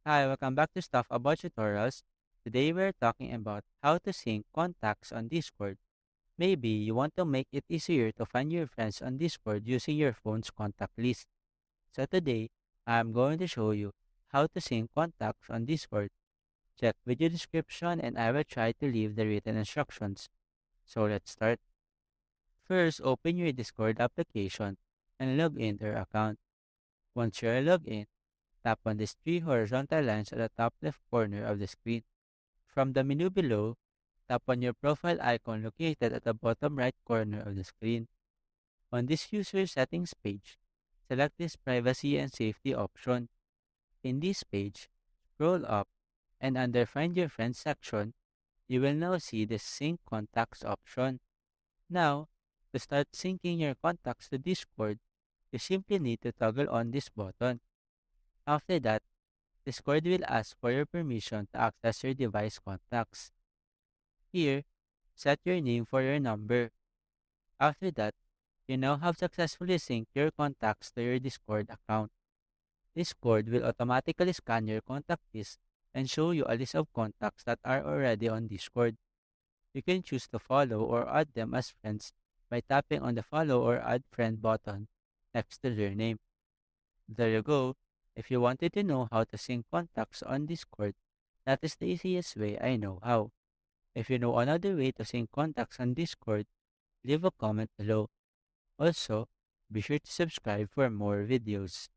Hi, welcome back to Stuff About Tutorials. Today we're talking about how to sync contacts on Discord. Maybe you want to make it easier to find your friends on Discord using your phone's contact list. So today, I'm going to show you how to sync contacts on Discord. Check video description and I will try to leave the written instructions. So let's start. First, open your Discord application and log into your account. Once you're logged in, tap on these three horizontal lines at the top left corner of the screen. From the menu below, tap on your profile icon located at the bottom right corner of the screen. On this user settings page, select this privacy and safety option. In this page, scroll up and under Find Your Friends section, you will now see the Sync Contacts option. Now, to start syncing your contacts to Discord, you simply need to toggle on this button. After that, Discord will ask for your permission to access your device contacts. Here, set your name for your number. After that, you now have successfully synced your contacts to your Discord account. Discord will automatically scan your contact list and show you a list of contacts that are already on Discord. You can choose to follow or add them as friends by tapping on the follow or add friend button next to their name. There you go. If you wanted to know how to sync contacts on Discord, that is the easiest way I know how. If you know another way to sync contacts on Discord, leave a comment below. Also, be sure to subscribe for more videos.